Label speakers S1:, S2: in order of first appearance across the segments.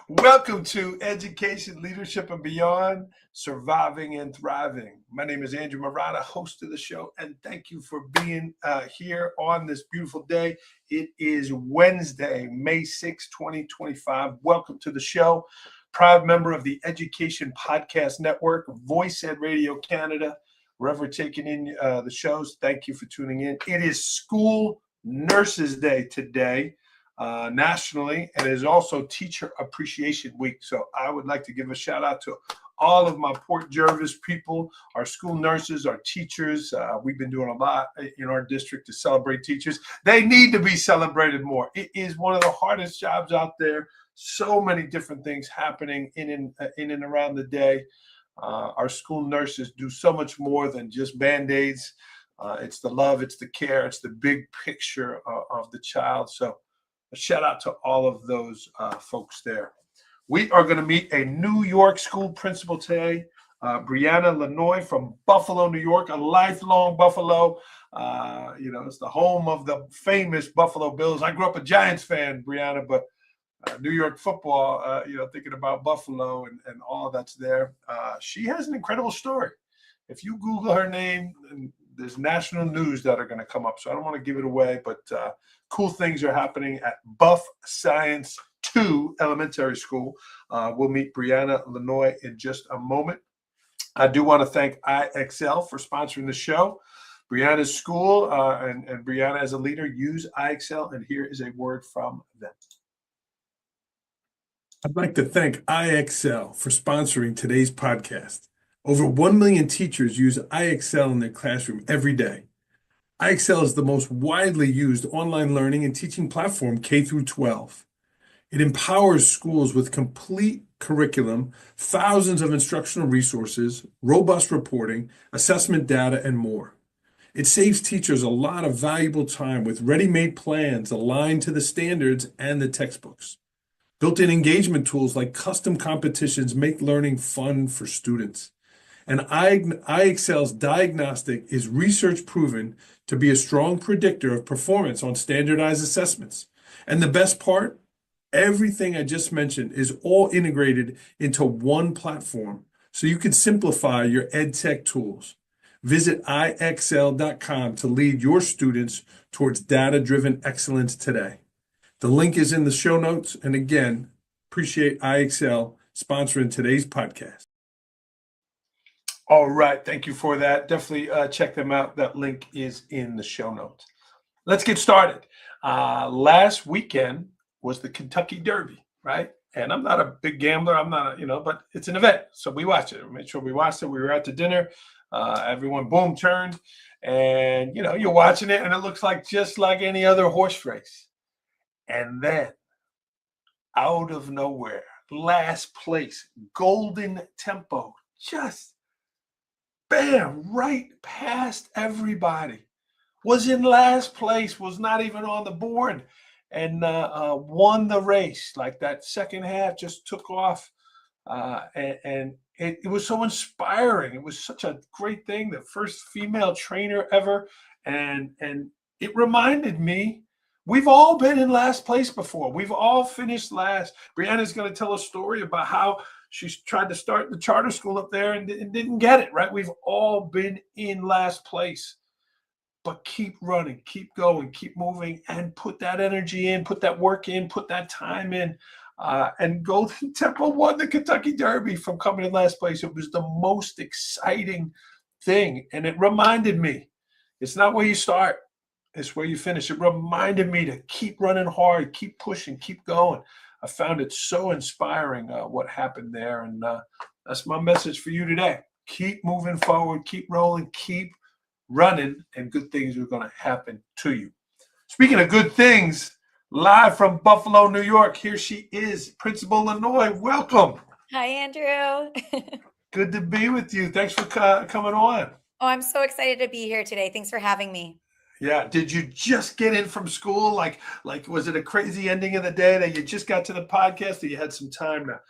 S1: Welcome to Education, Leadership, and Beyond, Surviving and Thriving. My name is Andrew Marata, host of the show, and thank you for being here on this beautiful day. It is Wednesday, May 6, 2025. Welcome to the show. Proud member of the Education Podcast Network, Voice Ed Radio Canada. Wherever taking in the shows, thank you for tuning in. It is School Nurses Day today. Nationally, and it is also Teacher Appreciation Week. So I would like to give a shout out to all of my Port Jervis people, our school nurses, our teachers. We've been doing a lot in our district to celebrate teachers. They need to be celebrated more. It is one of the hardest jobs out there. So many different things happening in and around the day. Our school nurses do so much more than just Band-Aids. It's the love, it's the care, it's the big picture of the child. So a shout out to all of those folks there. We are going to meet a New York school principal today, Brianna Lanoye from Buffalo, New York, a lifelong Buffalo. It's the home of the famous Buffalo Bills. I grew up a Giants fan, Brianna, but New York football, thinking about Buffalo and all that's there. She has an incredible story. If you Google her name, there's national news that are going to come up. So I don't want to give it away, but cool things are happening at Buff Sci 2 Elementary School. We'll meet Brianna Lanoye in just a moment. I do want to thank IXL for sponsoring the show. Brianna's school and Brianna as a leader use IXL, and here is a word from them.
S2: I'd like to thank IXL for sponsoring today's podcast. Over 1 million teachers use IXL in their classroom every day. IXL is the most widely used online learning and teaching platform K through 12. It empowers schools with complete curriculum, thousands of instructional resources, robust reporting, assessment data, and more. It saves teachers a lot of valuable time with ready-made plans aligned to the standards and the textbooks. Built-in engagement tools like custom competitions make learning fun for students. And IXL's diagnostic is research proven to be a strong predictor of performance on standardized assessments. And the best part, everything I just mentioned is all integrated into one platform, so you can simplify your ed tech tools. Visit IXL.com to lead your students towards data-driven excellence today. The link is in the show notes. And again, appreciate IXL sponsoring today's podcast.
S1: All right. Thank you for that. Definitely check them out. That link is in the show notes. Let's get started. Last weekend was the Kentucky Derby, right? And I'm not a big gambler. I'm not, but it's an event. So we watched it. We made sure we watched it. We were out to dinner. Everyone, boom, turned. And, you're watching it and it looks like just like any other horse race. And then out of nowhere, last place, Golden Tempo, just bam, right past everybody. Was in last place, was not even on the board, and won the race. Like that second half just took off, and it was so inspiring. It was such a great thing. The first female trainer ever, and it reminded me, we've all been in last place before. We've all finished last. Brianna's going to tell a story about how she tried to start the charter school up there and didn't get it, right? We've all been in last place. But keep running, keep going, keep moving, and put that energy in, put that work in, put that time in. And Golden Tempo won the Kentucky Derby from coming in last place. It was the most exciting thing. And it reminded me, it's not where you start. It's where you finish. It reminded me to keep running hard, keep pushing, keep going. I found it so inspiring what happened there. And that's my message for you today. Keep moving forward, keep rolling, keep running, and good things are going to happen to you. Speaking of good things, live from Buffalo, New York, here she is, Principal Lanoye. Welcome.
S3: Hi, Andrew.
S1: Good to be with you. Thanks for coming on.
S3: Oh, I'm so excited to be here today. Thanks for having me.
S1: Yeah. Did you just get in from school? Like, was it a crazy ending of the day that you just got to the podcast, or you had some time now?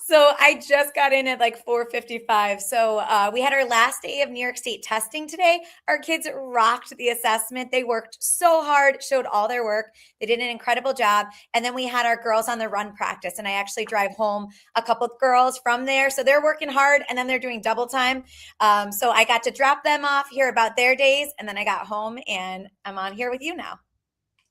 S3: So I just got in at like 4:55. So we had our last day of New York State testing today. Our kids rocked the assessment. They worked so hard, showed all their work. They did an incredible job. And then we had our girls on the run practice. And I actually drive home a couple of girls from there. So they're working hard and then they're doing double time. So I got to drop them off, hear about their days. And then I got home and I'm on here with you now.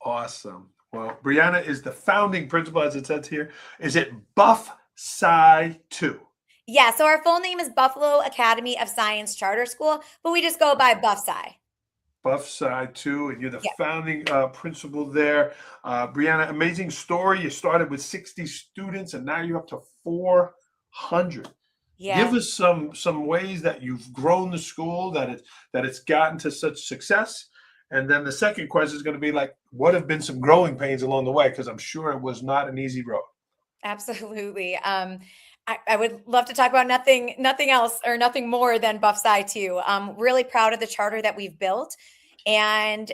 S1: Awesome. Well, Brianna is the founding principal, as it says here. Is it Buff Sci 2?
S3: Yeah, so our full name is Buffalo Academy of Science Charter School, but we just go by Buff Sci.
S1: Buff Sci 2, and you're the
S3: Yeah.
S1: founding principal there. Brianna, amazing story. You started with 60 students, and now you're up to 400.
S3: Yeah.
S1: Give us some ways that you've grown the school, that it's gotten to such success. And then the second question is going to be like, what have been some growing pains along the way? Because I'm sure it was not an easy road.
S3: Absolutely. I would love to talk about nothing else or nothing more than Buff Sci too. I'm really proud of the charter that we've built, and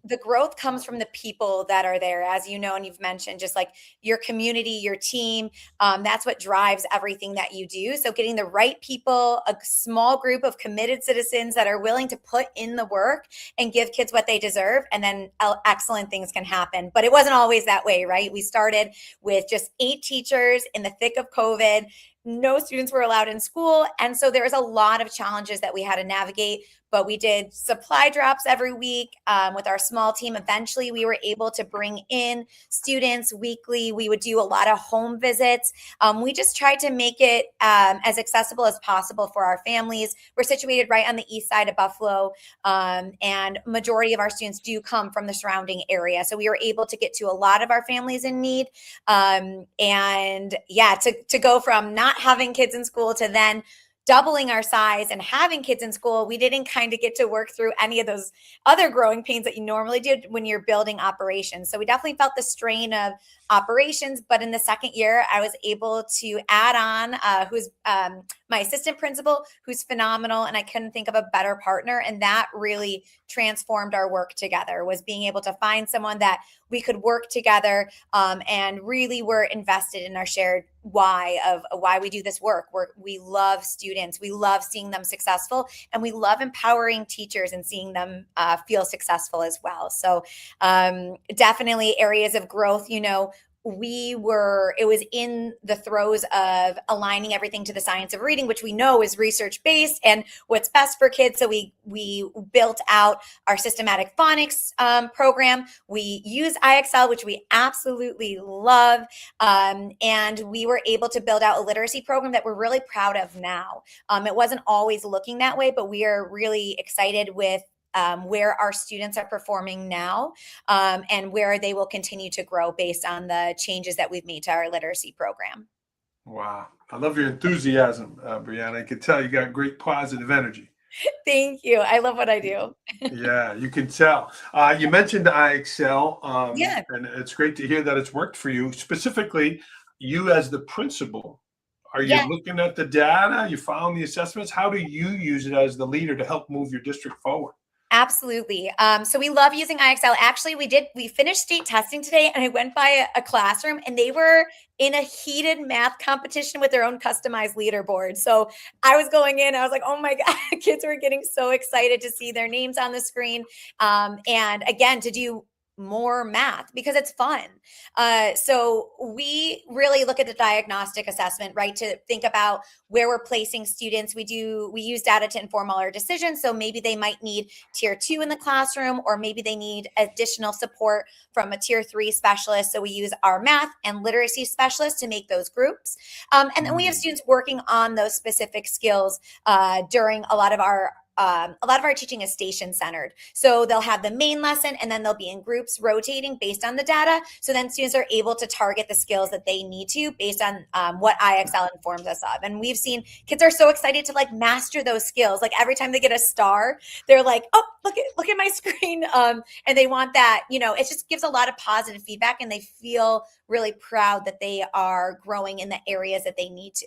S3: the growth comes from the people that are there, as you know, and you've mentioned, just like your community, your team. That's what drives everything that you do. So getting the right people, a small group of committed citizens that are willing to put in the work and give kids what they deserve, and then excellent things can happen. But it wasn't always that way, right? We started with just 8 teachers in the thick of COVID. No students were allowed in school. And so there was a lot of challenges that we had to navigate, but we did supply drops every week with our small team. Eventually, we were able to bring in students weekly. We would do a lot of home visits. We just tried to make it as accessible as possible for our families. We're situated right on the east side of Buffalo, and majority of our students do come from the surrounding area. So we were able to get to a lot of our families in need. And yeah, to go from not having kids in school to then doubling our size and having kids in school, we didn't kind of get to work through any of those other growing pains that you normally do when you're building operations. So we definitely felt the strain of operations. But in the second year, I was able to add on who's my assistant principal, who's phenomenal. And I couldn't think of a better partner. And that really transformed our work together, was being able to find someone that we could work together and really were invested in our shared why of why we do this work. We love students. We love seeing them successful, and we love empowering teachers and seeing them feel successful as well. So definitely areas of growth. It was in the throes of aligning everything to the science of reading, which we know is research based and what's best for kids. So we built out our systematic phonics program. We use IXL, which we absolutely love. And we were able to build out a literacy program that we're really proud of now. It wasn't always looking that way, but we are really excited with where our students are performing now, and where they will continue to grow based on the changes that we've made to our literacy program.
S1: Wow. I love your enthusiasm, Brianna. I can tell you got great positive energy.
S3: Thank you. I love what I do.
S1: Yeah, you can tell. You mentioned IXL,
S3: Yeah.
S1: and it's great to hear that it's worked for you. Specifically, you as the principal, are you
S3: Yeah.
S1: looking at the data? You following the assessments? How do you use it as the leader to help move your district forward?
S3: Absolutely. So we love using IXL. Actually, we finished state testing today, and I went by a classroom and they were in a heated math competition with their own customized leaderboard. So I was going in, I was like, oh my God, kids were getting so excited to see their names on the screen. And again, to do more math because it's fun. So we really look at the diagnostic assessment, right? To think about where we're placing students. We use data to inform all our decisions. So maybe they might need tier 2 in the classroom, or maybe they need additional support from a tier 3 specialist. So we use our math and literacy specialists to make those groups. And then we have students working on those specific skills during a lot of our teaching is station centered. So they'll have the main lesson and then they'll be in groups rotating based on the data. So then students are able to target the skills that they need to based on what IXL informs us of. And we've seen kids are so excited to like master those skills. Like every time they get a star, they're like, oh, look at my screen. And they want that, it just gives a lot of positive feedback, and they feel really proud that they are growing in the areas that they need to.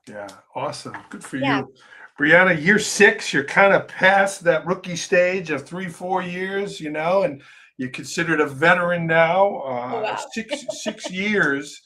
S1: Yeah, awesome. Good for
S3: Yeah.
S1: you. Brianna, year 6, you're kind of past that rookie stage of 3-4 years, and you're considered a veteran now.
S3: Oh, wow.
S1: 6 years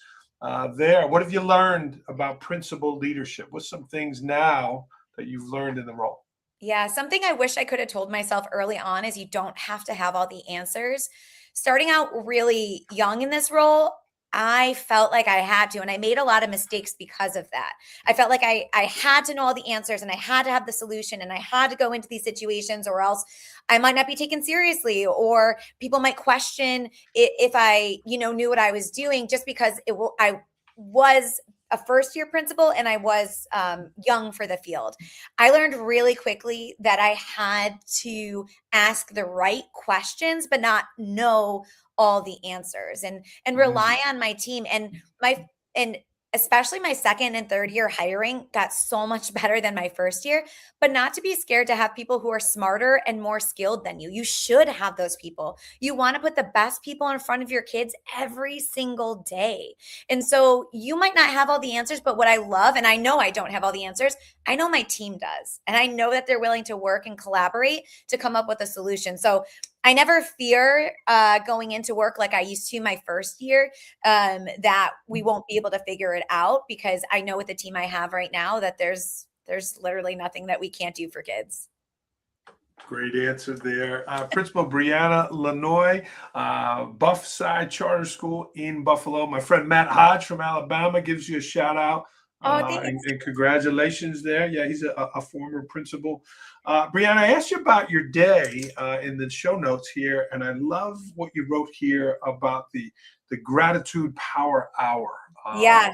S1: there. What have you learned about principal leadership? What's some things now that you've learned in the role?
S3: Yeah, something I wish I could have told myself early on is you don't have to have all the answers. Starting out really young in this role, I felt like I had to, and I made a lot of mistakes because of that. I felt like I had to know all the answers and I had to have the solution and I had to go into these situations or else I might not be taken seriously or people might question if I, knew what I was doing just because I was a first year principal and I was young for the field. I learned really quickly that I had to ask the right questions, but not know all the answers and rely on my team and especially my second and third year hiring got so much better than my first year, but not to be scared to have people who are smarter and more skilled than you. You should have those people. You want to put the best people in front of your kids every single day. And so you might not have all the answers, but what I love, and I know I don't have all the answers, I know my team does. And I know that they're willing to work and collaborate to come up with a solution. So I never fear going into work like I used to my first year that we won't be able to figure it out because I know with the team I have right now that there's literally nothing that we can't do for kids.
S1: Great answer there. Principal Brianna Lanoye, Buff Sci Charter School in Buffalo. My friend Matt Hodge from Alabama gives you a shout out. And congratulations there. Yeah, he's a former principal. Brianna, I asked you about your day in the show notes here, and I love what you wrote here about the gratitude power hour.
S3: Yeah.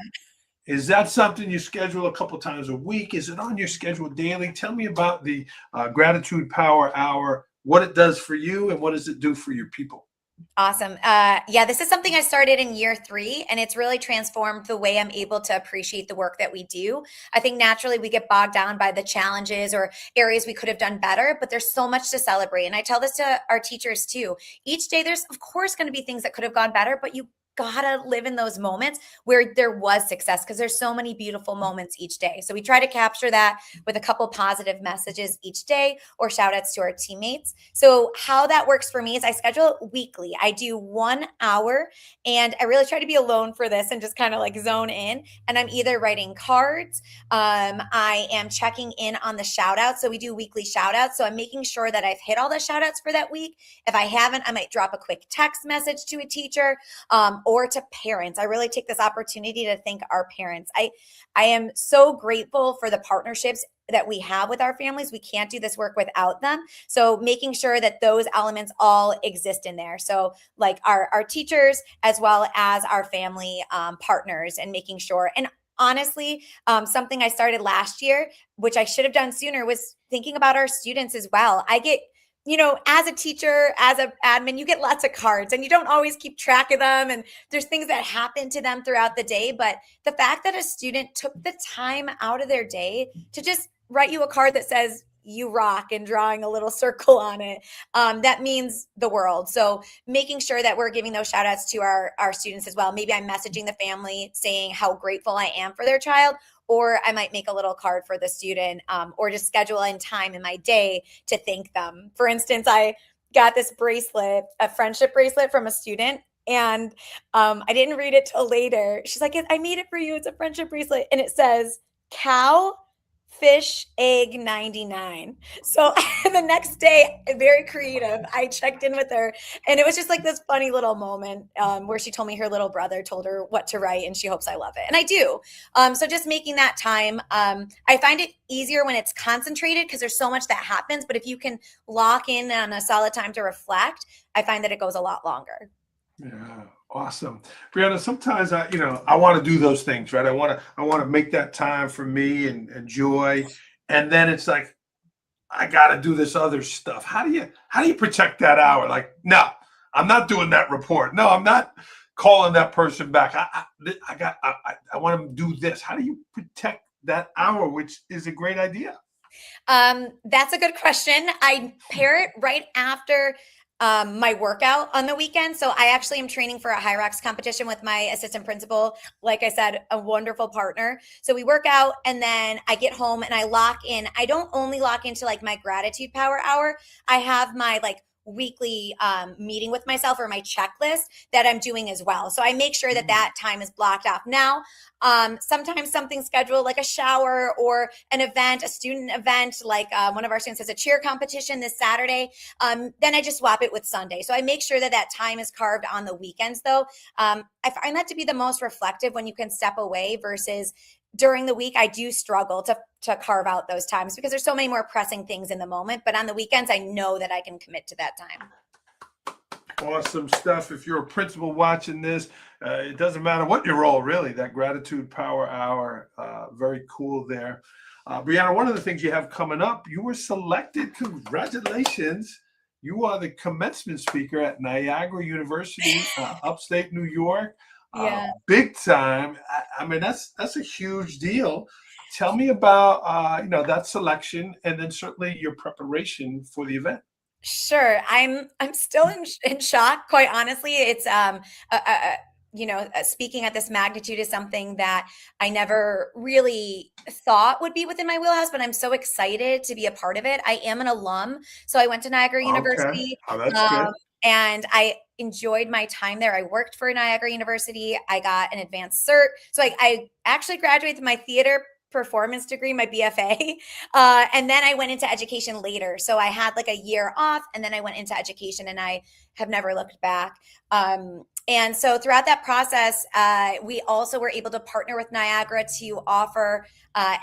S1: Is that something you schedule a couple times a week? Is it on your schedule daily? Tell me about the gratitude power hour, what it does for you, and what does it do for your people?
S3: Awesome. Yeah, this is something I started in year 3, and it's really transformed the way I'm able to appreciate the work that we do. I think naturally we get bogged down by the challenges or areas we could have done better, but there's so much to celebrate. And I tell this to our teachers too. Each day, there's of course going to be things that could have gone better, but you gotta live in those moments where there was success because there's so many beautiful moments each day. So we try to capture that with a couple positive messages each day or shout outs to our teammates. So how that works for me is I schedule it weekly. I do 1 hour and I really try to be alone for this and just kind of like zone in. And I'm either writing cards. I am checking in on the shout outs. So we do weekly shout outs. So I'm making sure that I've hit all the shout outs for that week. If I haven't, I might drop a quick text message to a teacher. Or to parents. I really take this opportunity to thank our parents. I am so grateful for the partnerships that we have with our families. We can't do this work without them. So making sure that those elements all exist in there. So like our teachers as well as our family partners and making sure. And honestly, something I started last year, which I should have done sooner, was thinking about our students as well. I get as a teacher, as an admin, you get lots of cards and you don't always keep track of them. And there's things that happen to them throughout the day. But the fact that a student took the time out of their day to just write you a card that says, "You rock," and drawing a little circle on it, that means the world. So making sure that we're giving those shout outs to our students as well. Maybe I'm messaging the family saying how grateful I am for their child, or I might make a little card for the student or just schedule in time in my day to thank them. For instance, I got this bracelet, a friendship bracelet from a student. And I didn't read it till later. She's like, "I made it for you. It's a friendship bracelet." And it says, "Cow, fish, egg 99." So the next day, very creative, I checked in with her and it was just like this funny little moment where she told me her little brother told her what to write and she hopes I love it. And I do. So just making that time, I find it easier when it's concentrated because there's so much that happens. But if you can lock in on a solid time to reflect, I find that it goes a lot longer.
S1: Yeah, awesome. Brianna, sometimes I want to do those things, right? I want to make that time for me and joy. And then it's like, I got to do this other stuff. How do you protect that hour? Like, no, I'm not doing that report. No, I'm not calling that person back. I want to do this. How do you protect that hour, which is a great idea?
S3: That's a good question. I pair it right after my workout on the weekend. So I actually am training for a high rocks competition with my assistant principal. Like I said, a wonderful partner. So we work out and then I get home and I lock in. I don't only lock into like my gratitude power hour. I have my like weekly meeting with myself or my checklist that I'm doing as well. So I make sure that that time is blocked off. Now, sometimes something scheduled like a shower or an event, a student event, like one of our students has a cheer competition this Saturday. Then I just swap it with Sunday. So I make sure that that time is carved on the weekends though. I find that to be the most reflective when you can step away versus during the week. I do struggle to carve out those times because there's so many more pressing things in the moment. But on the weekends, I know that I can commit to that time.
S1: Awesome stuff. If you're a principal watching this, it doesn't matter what your role, really. That Gratitude Power Hour, very cool there. Brianna, one of the things you have coming up, you were selected. Congratulations. You are the commencement speaker at Niagara University, upstate New York.
S3: Yeah.
S1: Big time. I mean, that's a huge deal. Tell me about that selection and then certainly your preparation for the event.
S3: Sure. I'm still in shock, quite honestly. It's speaking at this magnitude is something that I never really thought would be within my wheelhouse, but I'm so excited to be a part of it. I am an alum, so I went to Niagara University.
S1: Oh, that's good.
S3: And I enjoyed my time there. I worked for Niagara University. I got an advanced cert. So I actually graduated with my theater performance degree, my BFA. And then I went into education later. So I had like a year off and then I went into education and I have never looked back. And so throughout that process, we also were able to partner with Niagara to offer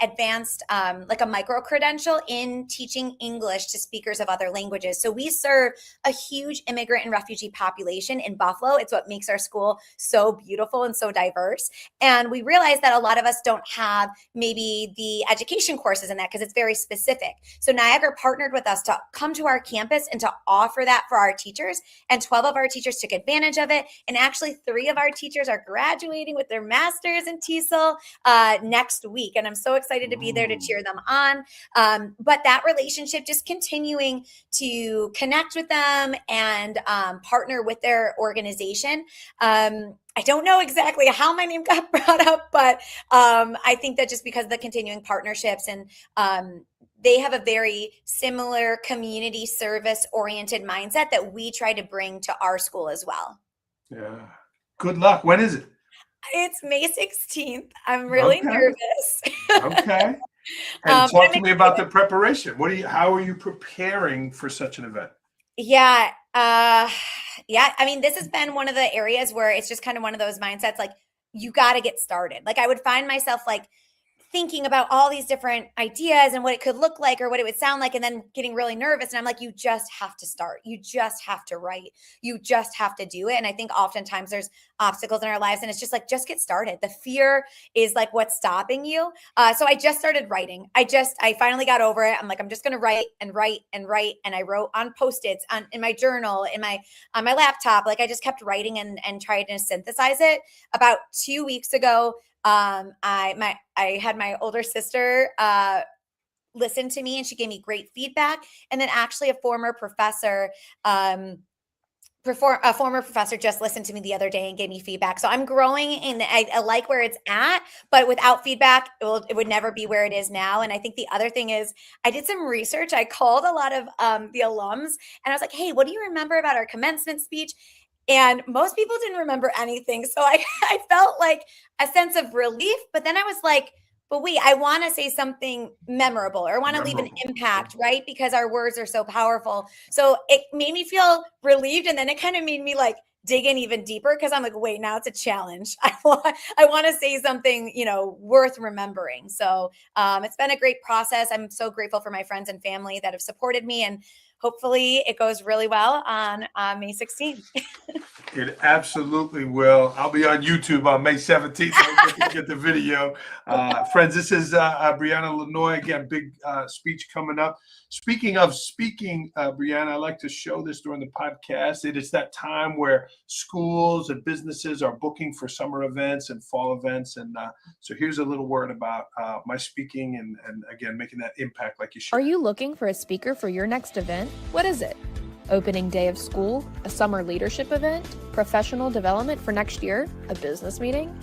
S3: advanced, like a micro credential in teaching English to speakers of other languages. So we serve a huge immigrant and refugee population in Buffalo. It's what makes our school so beautiful and so diverse. And we realized that a lot of us don't have maybe the education courses in that because it's very specific. So Niagara partnered with us to come to our campus and to offer that for our teachers. And 12 of our teachers took advantage of it. And actually 3 of our teachers are graduating with their masters in TESOL next week. And I'm so excited to be there to cheer them on. But that relationship, just continuing to connect with them and partner with their organization. I don't know exactly how my name got brought up, but I think that just because of the continuing partnerships and they have a very similar community service oriented mindset that we try to bring to our school as well.
S1: Yeah. Good luck. When is it?
S3: It's May 16th. I'm really nervous.
S1: Okay. And talk to me about the preparation. How are you preparing for such an event?
S3: Yeah. I mean, this has been one of the areas where it's just kind of one of those mindsets, like you got to get started. Like I would find myself like thinking about all these different ideas and what it could look like or what it would sound like, and then getting really nervous. And I'm like, you just have to start. You just have to write. You just have to do it. And I think oftentimes there's obstacles in our lives and it's just like, just get started. The fear is like what's stopping you. So I just started writing. I finally got over it. I'm like, I'm just going to write and write and write. And I wrote on Post-its in my journal, on my laptop. Like I just kept writing and tried to synthesize it. About 2 weeks ago, I had my older sister listen to me and she gave me great feedback. And then actually a former professor just listened to me the other day and gave me feedback. So I'm growing and I like where it's at, but without feedback, it would never be where it is now. And I think the other thing is I did some research. I called a lot of the alums and I was like, hey, what do you remember about our commencement speech? And most people didn't remember anything. So I felt like a sense of relief, but then I was like, but wait, I want to say something memorable or I want to leave an impact, right? Because our words are so powerful. So it made me feel relieved. And then it kind of made me like dig in even deeper because I'm like, wait, now it's a challenge. I want to say something, worth remembering. So it's been a great process. I'm so grateful for my friends and family that have supported me, and hopefully it goes really well on May 16th.
S1: It absolutely will. I'll be on YouTube on May 17th. I'll get the video. Friends, this is Brianna Lanoye. Again, big speech coming up. Speaking of speaking, Brianna, I like to show this during the podcast. It is that time where schools and businesses are booking for summer events and fall events. And so here's a little word about my speaking and again, making that impact like you should.
S4: Are you looking for a speaker for your next event? What is it? Opening day of school, a summer leadership event, professional development for next year, a business meeting?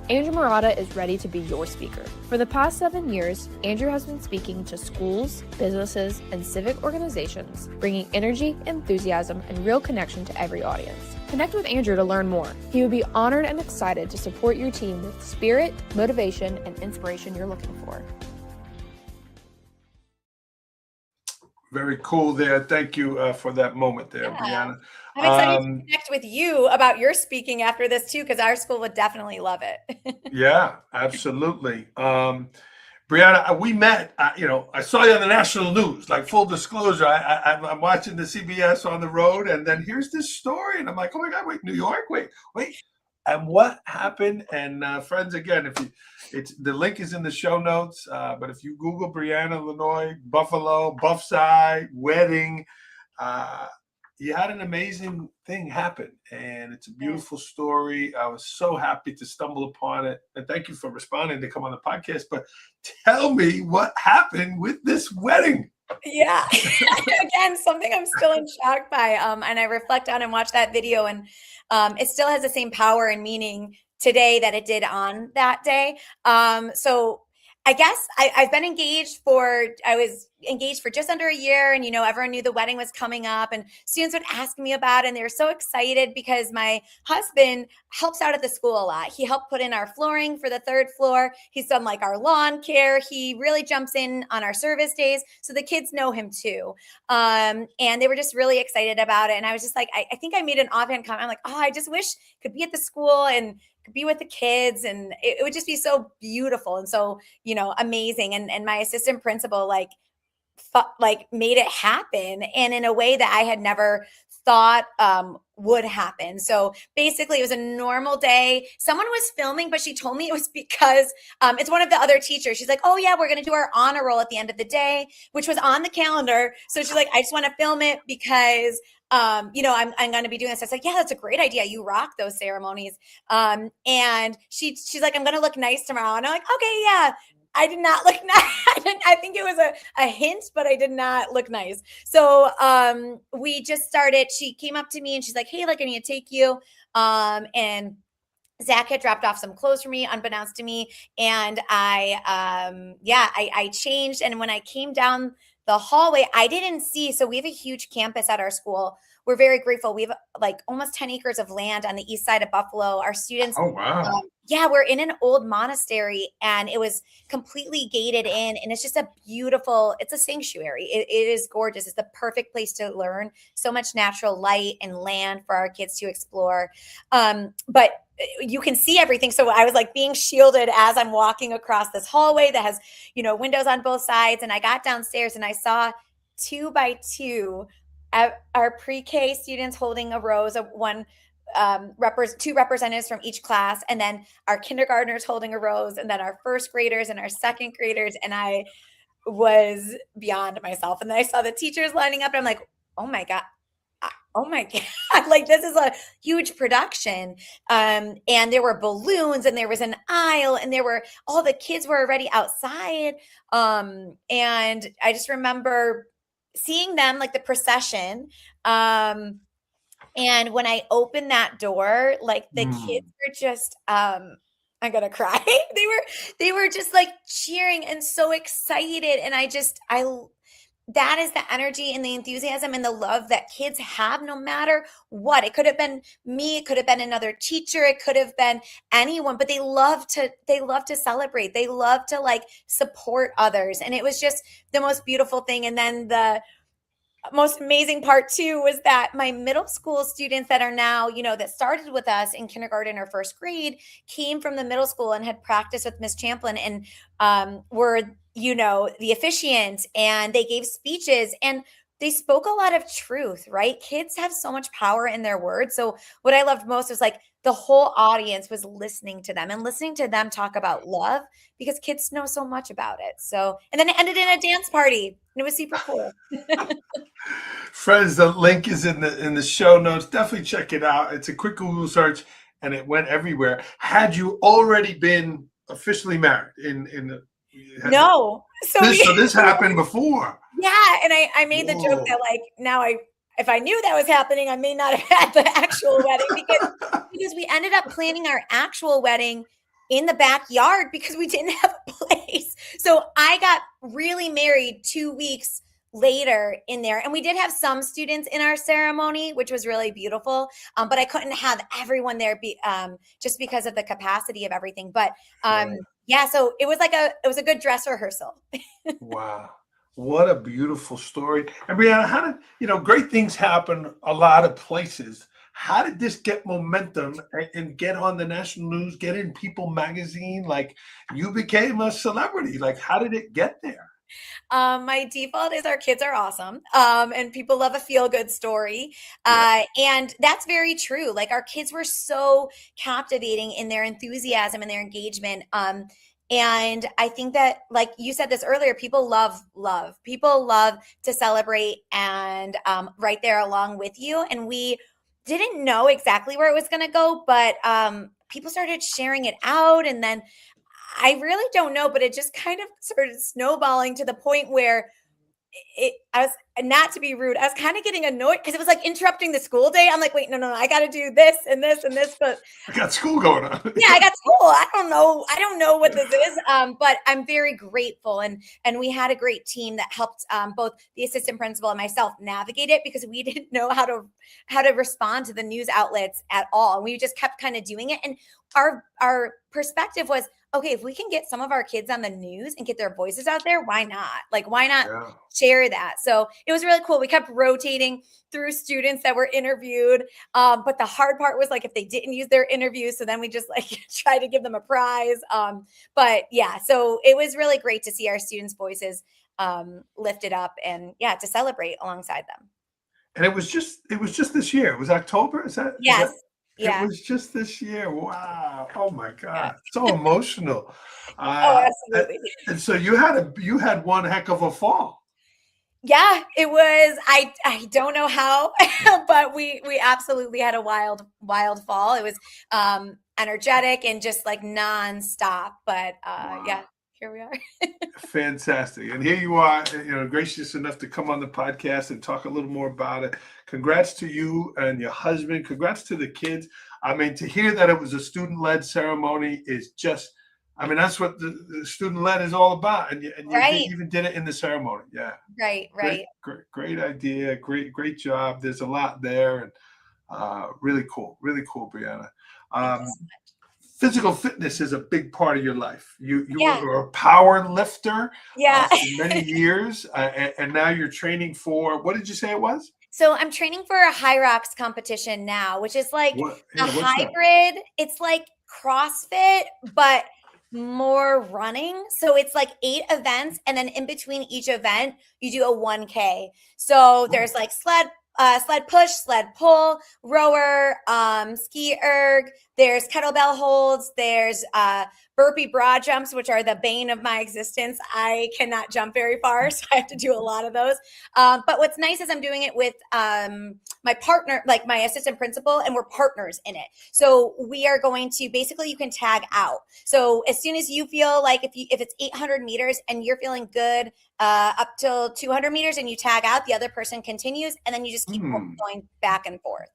S4: Andrew Murata is ready to be your speaker. For the past 7 years, Andrew has been speaking to schools, businesses, and civic organizations, bringing energy, enthusiasm, and real connection to every audience. Connect with Andrew to learn more. He would be honored and excited to support your team with spirit, motivation, and inspiration you're looking for.
S1: Very cool there. Thank you for that moment there,
S3: Yeah.
S1: Brianna.
S3: I'm excited to connect with you about your speaking after this too, because our school would definitely love it.
S1: Yeah, absolutely. Brianna, we met. I saw you on the national news. Like full disclosure, I'm watching the CBS on the road, and then here's this story, and I'm like, oh my God, wait, New York, wait, and what happened? And friends, again, the link is in the show notes. But if you Google Brianna Lanoye, Buffalo, Buff Sci, wedding, you had an amazing thing happen, and it's a beautiful story. I was so happy to stumble upon it, and thank you for responding to come on the podcast. But tell me what happened with this wedding.
S3: Yeah. Again, something I'm still in shock by. And I reflect on and watch that video, and it still has the same power and meaning today that it did on that day. So I guess I was engaged for just under a year, and, everyone knew the wedding was coming up, and students would ask me about it, and they were so excited because my husband helps out at the school a lot. He helped put in our flooring for the 3rd floor. He's done like our lawn care. He really jumps in on our service days. So the kids know him too. And they were just really excited about it. And I was just like, I think I made an offhand comment. I'm like, oh, I just wish I could be at the school and be with the kids, and it would just be so beautiful and so amazing. And my assistant principal made it happen, and in a way that I had never thought would happen. So basically, it was a normal day. Someone was filming, but she told me it was because it's one of the other teachers. She's like, oh yeah, we're going to do our honor roll at the end of the day, which was on the calendar. So she's like, I just want to film it because I'm going to be doing this. I was like, yeah, that's a great idea. You rock those ceremonies. And she's like, I'm going to look nice tomorrow. And I'm like, okay, yeah. I did not look nice. I think it was a hint, but I did not look nice. So we just started. She came up to me and she's like, hey, I need to take you. And Zach had dropped off some clothes for me, unbeknownst to me. And I changed. And when I came down the hallway, I didn't see. So we have a huge campus at our school. We're very grateful. We have almost 10 acres of land on the east side of Buffalo. Our students.
S1: Oh, wow.
S3: We're in an old monastery, and it was completely gated in, and it's just it's a sanctuary. It is gorgeous. It's the perfect place to learn. So much natural light and land for our kids to explore. But you can see everything. So I was being shielded as I'm walking across this hallway that has, windows on both sides. And I got downstairs and I saw 2 by 2 our pre-K students holding a rose of two representatives from each class, and then our kindergartners holding a rose, and then our first graders and our second graders. And I was beyond myself. And then I saw the teachers lining up, and I'm like, oh my God, this is a huge production. And there were balloons, and there was an aisle, and all the kids were already outside. And I just remember seeing them, the procession. And when I opened that door, the kids were just, I'm going to cry. They were just cheering and so excited. And that is the energy and the enthusiasm and the love that kids have, no matter what. It could have been me. It could have been another teacher. It could have been anyone, but they love to celebrate. They love to support others. And it was just the most beautiful thing. And then the most amazing part too was that my middle school students that are now, that started with us in kindergarten or first grade, came from the middle school and had practiced with Miss Champlin, and were, the officiant, and they gave speeches, and they spoke a lot of truth, right? Kids have so much power in their words. So what I loved most was the whole audience was listening to them and listening to them talk about love, because kids know so much about it. So, and then it ended in a dance party, and it was super cool.
S1: Friends, the link is in the show notes. Definitely check it out. It's a quick Google search, and it went everywhere. Had you already been officially married
S3: No.
S1: So this happened before.
S3: Yeah. And I made the joke that now if I knew that was happening, I may not have had the actual wedding, because we ended up planning our actual wedding in the backyard because we didn't have a place. So I got really married 2 weeks later in there, and we did have some students in our ceremony, which was really beautiful, but I couldn't have everyone there just because of the capacity of everything. But yeah, so it was a good dress rehearsal.
S1: Wow. What a beautiful story. And Brianna, how did, great things happen a lot of places. How did this get momentum and get on the national news, get in People magazine? Like, you became a celebrity. Like, how did it get there?
S3: My default is our kids are awesome, and people love a feel-good story. And that's very true. Like, our kids were so captivating in their enthusiasm and their engagement. And I think that, like you said this earlier, people love love. People love to celebrate and right there along with you. And we didn't know exactly where it was going to go, but people started sharing it out. And then I really don't know, but it just kind of started snowballing to the point where I was, not to be rude, I was kind of getting annoyed because it was like interrupting the school day. I'm like, wait, no, I got to do this and this and this, but
S1: I got school going on.
S3: Yeah, I got school. I don't know what this is, but I'm very grateful, and we had a great team that helped both the assistant principal and myself navigate it because we didn't know how to respond to the news outlets at all. We just kept kind of doing it, and our perspective was, okay, if we can get some of our kids on the news and get their voices out there, why not? Like, why not share that? So it was really cool. We kept rotating through students that were interviewed. But the hard part was, like, if they didn't use their interview, so then we just like try to give them a prize. But yeah, so it was really great to see our students' voices lifted up and to celebrate alongside them.
S1: And it was just this year. It was October.
S3: Yes.
S1: It was just this year. Wow. Oh my God. So emotional.
S3: Oh, absolutely.
S1: And so you had one heck of a fall.
S3: Yeah, it was. I don't know how, but we absolutely had a wild fall. It was energetic and just like nonstop. But yeah, here we are.
S1: Fantastic. And here you are, gracious enough to come on the podcast and talk a little more about it. Congrats to you and your husband. Congrats to the kids. I mean, to hear that it was a student-led ceremony is just, I mean, that's what the student-led is all about. And you even did it in the ceremony. Yeah.
S3: Right.
S1: Great idea. Great job. There's a lot there. And really cool, Brianna. Physical fitness is a big part of your life. You were a power lifter for many years, and now you're training for, what did you say it was?
S3: So I'm training for a high rocks competition now, which is like a hybrid. That? It's like CrossFit, but more running. So it's like 8 events, and then in between each event, you do a 1K. So there's like sled push, sled pull, rower, ski erg. There's kettlebell holds. There's burpee broad jumps, which are the bane of my existence. I cannot jump very far, so I have to do a lot of those. But what's nice is I'm doing it with my partner, like my assistant principal, and we're partners in it. So we are going to, basically, you can tag out. So as soon as you feel like, if it's 800 meters and you're feeling good up till 200 meters and you tag out, the other person continues, and then you just keep going back and forth.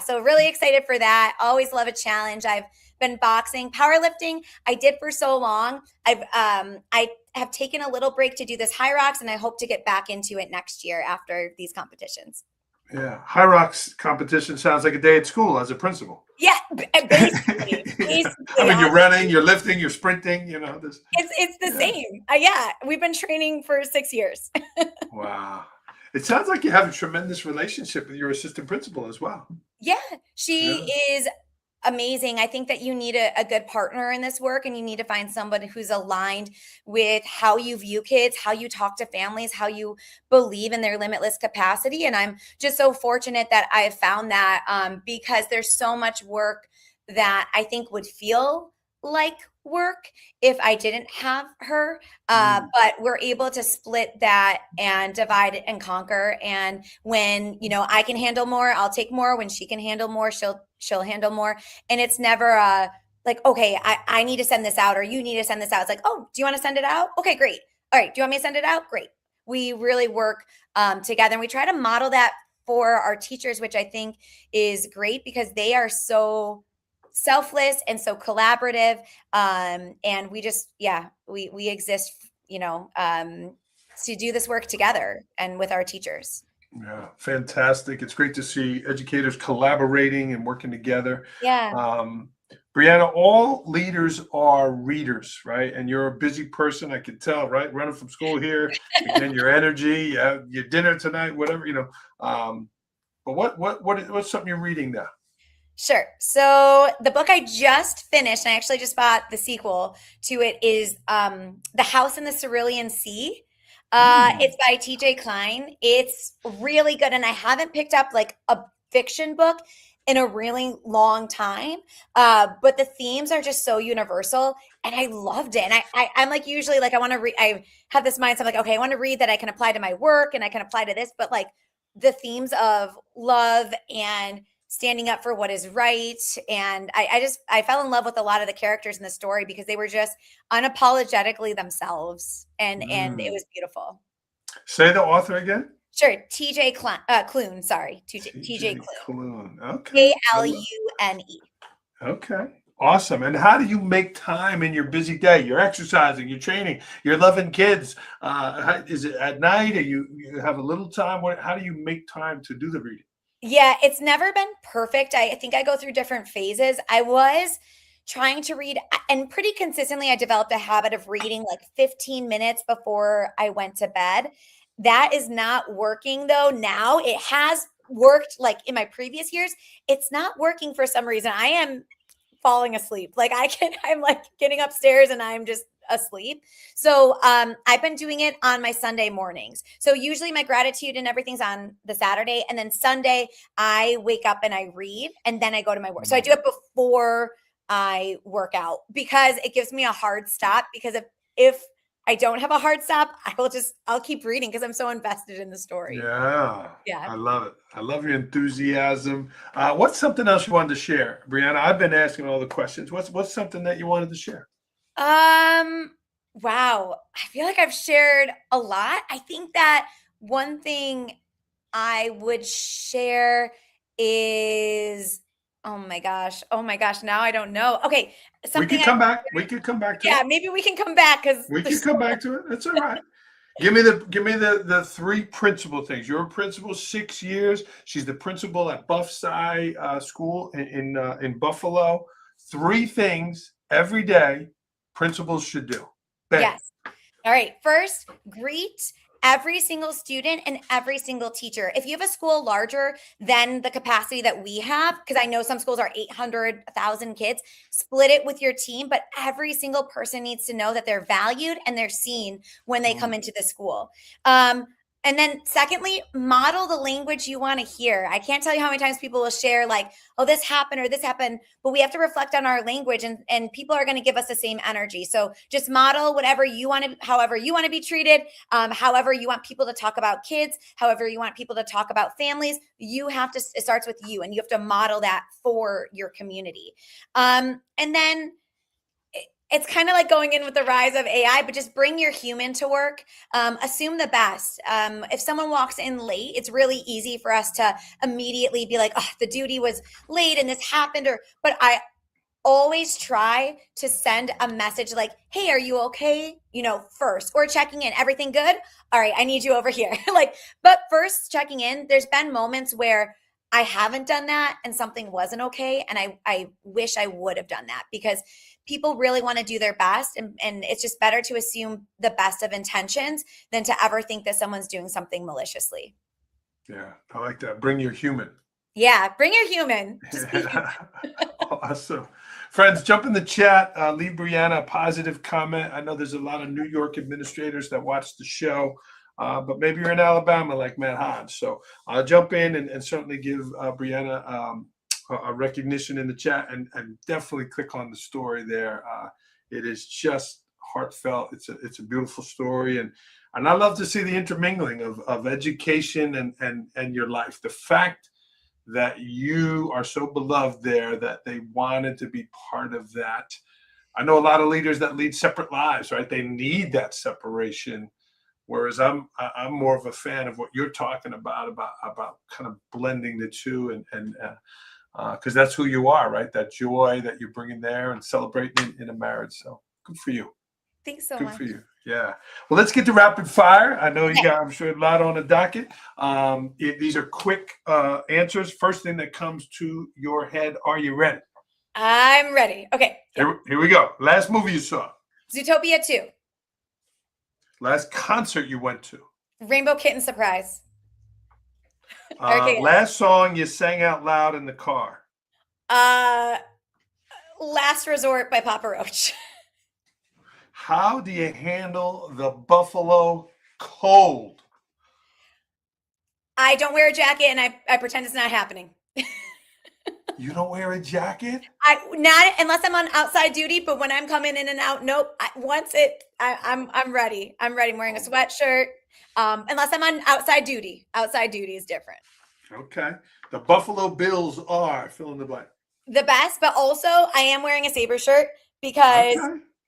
S3: So really excited for that. Always love a challenge. I've been boxing, powerlifting. I did for so long. I have taken a little break to do this high rocks, and I hope to get back into it next year after these competitions.
S1: Yeah, high rocks competition sounds like a day at school as a principal.
S3: Yeah, basically.
S1: I mean, you're running, you're lifting, you're sprinting.
S3: It's the same. Yeah, we've been training for 6 years.
S1: Wow. It sounds like you have a tremendous relationship with your assistant principal as well.
S3: Yeah, she is amazing. I think that you need a good partner in this work, and you need to find someone who's aligned with how you view kids, how you talk to families, how you believe in their limitless capacity. And I'm just so fortunate that I have found that because there's so much work that I think would feel like work if I didn't have her, but we're able to split that and divide and conquer. And when I can handle more, I'll take more. When she can handle more, she'll handle more. And it's never like, okay, I need to send this out, or you need to send this out. It's like, oh, do you want to send it out? Okay, great. All right, do you want me to send it out? Great. We really work together, and we try to model that for our teachers, which I think is great because they are so selfless and so collaborative. And we just, we exist, to do this work together and with our teachers.
S1: Yeah, fantastic. It's great to see educators collaborating and working together.
S3: Yeah.
S1: Brianna, all leaders are readers, right? And you're a busy person, I can tell, right? Running from school here, again, your energy, you have your dinner tonight, whatever, but what's something you're reading now?
S3: Sure. So the book I just finished, and I actually just bought the sequel to it, is The House in the Cerulean Sea. It's by TJ Klein. It's really good. And I haven't picked up like a fiction book in a really long time. But the themes are just so universal and I loved it. And I'm like, usually like, I want to read, I have this mindset, like, okay, I want to read that I can apply to my work and I can apply to this, but like the themes of love and standing up for what is right. And I fell in love with a lot of the characters in the story because they were just unapologetically themselves. And it was beautiful.
S1: Say the author again.
S3: Sure. TJ Klune. Sorry. TJ
S1: Klune. Okay.
S3: Kalune.
S1: Okay. Awesome. And how do you make time in your busy day? You're exercising, you're training, you're loving kids. Is it at night? Or you have a little time? How do you make time to do the reading?
S3: Yeah, it's never been perfect. I think I go through different phases. I was trying to read, and pretty consistently I developed a habit of reading like 15 minutes before I went to bed. That is not working though now. It has worked like in my previous years. It's not working for some reason. I am falling asleep. Like I'm like getting upstairs and I'm just asleep. So I've been doing it on my Sunday mornings. So usually my gratitude and everything's on the Saturday. And then Sunday I wake up and I read and then I go to my work. So I do it before I work out because it gives me a hard stop, because if I don't have a hard stop, I'll keep reading because I'm so invested in the story.
S1: Yeah. I love it. I love your enthusiasm. What's something else you wanted to share, Brianna? I've been asking all the questions. What's something that you wanted to share?
S3: Wow. I feel like I've shared a lot. I think that one thing I would share is, oh my gosh. Now I don't know. Okay.
S1: We could come back to it.
S3: Yeah, maybe we can come back because
S1: we can come back to it. That's all right. Give me the three principal things. You're a principal 6 years. She's the principal at Buff Sci school in Buffalo. 3 things every day principals should do. Bang.
S3: Yes. All right. First, greet every single student and every single teacher. If you have a school larger than the capacity that we have, because I know some schools are 800, 1,000 kids, split it with your team, but every single person needs to know that they're valued and they're seen when they come into the school. And then secondly, model the language you want to hear. I can't tell you how many times people will share like, oh, this happened or this happened, but we have to reflect on our language and people are going to give us the same energy. So just model whatever you want to, however you want to be treated, however you want people to talk about kids, however you want people to talk about families. It starts with you and you have to model that for your community. And then it's kind of like going in with the rise of AI, but just bring your human to work. Assume the best. If someone walks in late, it's really easy for us to immediately be like, oh, the duty was late and this happened. But I always try to send a message like, hey, are you okay? First, or checking in, everything good? All right, I need you over here. But first checking in, there's been moments where I haven't done that and something wasn't okay. And I wish I would have done that because people really want to do their best. And it's just better to assume the best of intentions than to ever think that someone's doing something maliciously.
S1: Yeah, I like that. Bring your human.
S3: Yeah, bring your human.
S1: Awesome. Friends, jump in the chat. Leave Brianna a positive comment. I know there's a lot of New York administrators that watch the show. But maybe you're in Alabama like Matt Hodge. So jump in and certainly give Brianna a recognition in the chat and definitely click on the story there. It is just heartfelt. It's a beautiful story. And I love to see the intermingling of education and your life. The fact that you are so beloved there that they wanted to be part of that. I know a lot of leaders that lead separate lives, right? They need that separation. Whereas I'm more of a fan of what you're talking about kind of blending the two and because that's who you are, right? That joy that you're bringing there and celebrating in a marriage. So good for you.
S3: Thanks so
S1: Good
S3: much.
S1: for you. Yeah. Well, let's get to rapid fire. I know you
S3: Okay.
S1: got, I'm sure, a lot on the docket. These are quick answers. First thing that comes to your head. Are you ready?
S3: I'm ready. Okay.
S1: Here we go. Last movie you saw.
S3: Zootopia 2.
S1: Last concert you went to.
S3: Rainbow Kitten Surprise. Okay.
S1: Last song you sang out loud in the car.
S3: Last Resort by Papa Roach.
S1: How do you handle the Buffalo cold?
S3: I don't wear a jacket and I pretend it's not happening.
S1: You don't wear a jacket?
S3: Not unless I'm on outside duty, but when I'm coming in and out, nope. I'm ready. I'm ready. I'm wearing a sweatshirt. Unless I'm on outside duty. Outside duty is different.
S1: Okay. The Buffalo Bills are fill in the blank.
S3: The best, but also I am wearing a Sabre shirt because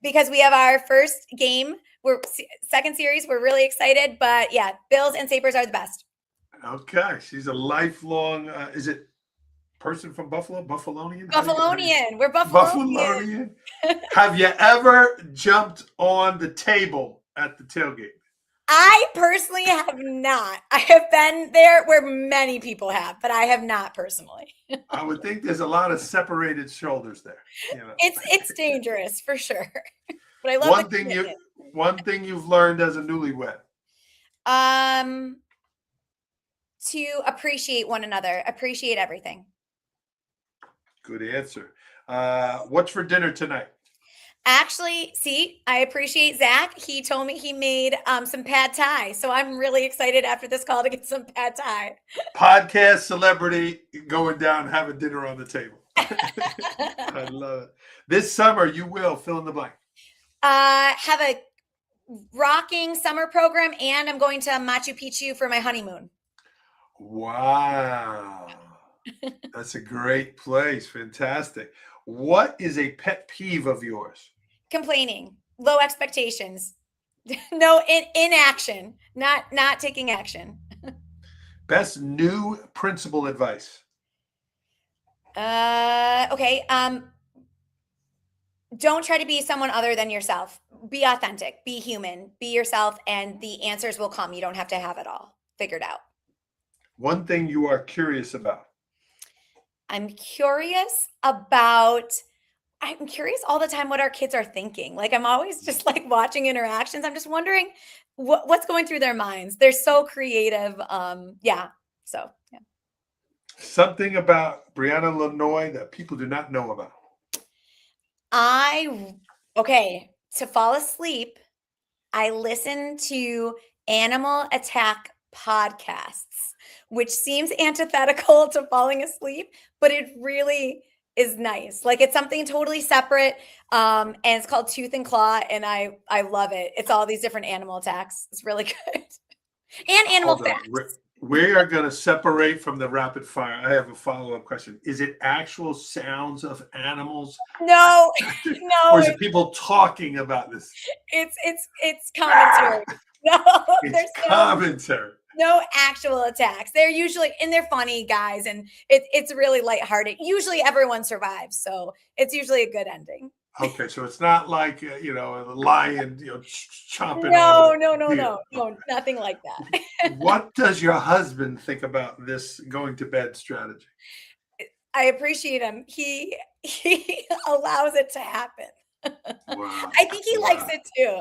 S3: we have our first game. We're second series. We're really excited, but yeah, Bills and Sabres are the best.
S1: Okay. She's a lifelong, is it person from Buffalo? Buffalonian?
S3: Buffalonian. We're Buffalonian.
S1: Buffalonian. Have you ever jumped on the table at the tailgate?
S3: I personally have not. I have been there where many people have, but I have not personally.
S1: I would think there's a lot of separated shoulders there. You know?
S3: It's dangerous for sure. But I love
S1: one thing you've learned as a newlywed.
S3: To appreciate one another, appreciate everything.
S1: Good answer. What's for dinner tonight?
S3: Actually, see, I appreciate Zach. He told me he made some pad thai. So I'm really excited after this call to get some pad thai.
S1: Podcast celebrity going down, having dinner on the table. I love it. This summer, you will fill in the blank.
S3: Have a rocking summer program, and I'm going to Machu Picchu for my honeymoon.
S1: Wow. That's a great place. Fantastic. What is a pet peeve of yours?
S3: Complaining, low expectations, no inaction, not taking action.
S1: Best new principal advice.
S3: Okay. Don't try to be someone other than yourself. Be authentic, be human, be yourself, and the answers will come. You don't have to have it all figured out.
S1: One thing you are curious about.
S3: I'm curious all the time what our kids are thinking. Like I'm always just like watching interactions. I'm just wondering what's going through their minds. They're so creative. So yeah.
S1: Something about Brianna Lanoye that people do not know about.
S3: To fall asleep, I listen to animal attack podcasts, which seems antithetical to falling asleep, but it really is nice. Like it's something totally separate. And it's called Tooth and Claw. And I love it. It's all these different animal attacks. It's really good. And animal facts.
S1: We are going to separate from the rapid fire. I have a follow-up question. Is it actual sounds of animals?
S3: No.
S1: Or is it people talking about this?
S3: It's commentary. No,
S1: it's commentary.
S3: No actual attacks. They're usually, and they're funny guys, and it's really lighthearted. Usually everyone survives, so it's usually a good ending.
S1: Okay, so it's not like a lion, chomping.
S3: No, nothing like that.
S1: What does your husband think about this going to bed strategy?
S3: I appreciate him. He allows it to happen.
S1: Wow.
S3: I think he likes it too.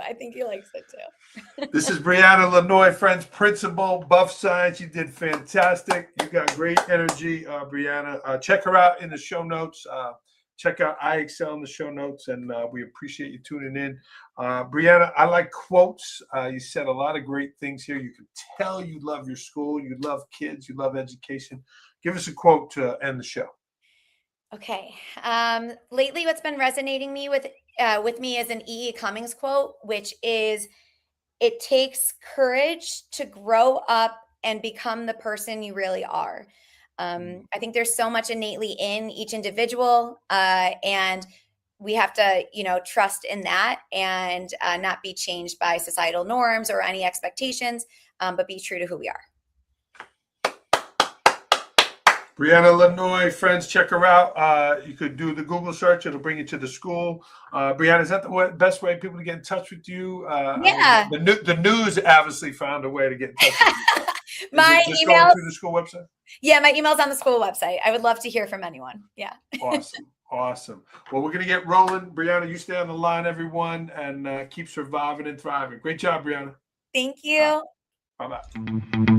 S1: This is Brianna Lanoye, friends, principal, Buff Sci. You did fantastic. You got great energy, Brianna. Check her out in the show notes. Check out IXL in the show notes, and we appreciate you tuning in. Brianna, I like quotes. You said a lot of great things here. You can tell you love your school, you love kids, you love education. Give us a quote to end the show.
S3: Okay. Lately, what's been resonating with me is an E.E. Cummings quote, which is, "It takes courage to grow up and become the person you really are." I think there's so much innately in each individual, and we have to, trust in that and not be changed by societal norms or any expectations, but be true to who we are.
S1: Brianna Lanoye, friends, check her out. You could do the Google search; it'll bring you to the school. Brianna, is that the best way people to get in touch with you?
S3: Yeah.
S1: I mean, the news obviously found a way to get in touch with you.
S3: My
S1: just
S3: email.
S1: going through the school website.
S3: Yeah, my email's on the school website. I would love to hear from anyone. Yeah.
S1: Awesome. Well, we're gonna get rolling. Brianna, you stay on the line, everyone, and keep surviving and thriving. Great job, Brianna.
S3: Thank you.
S1: Bye bye.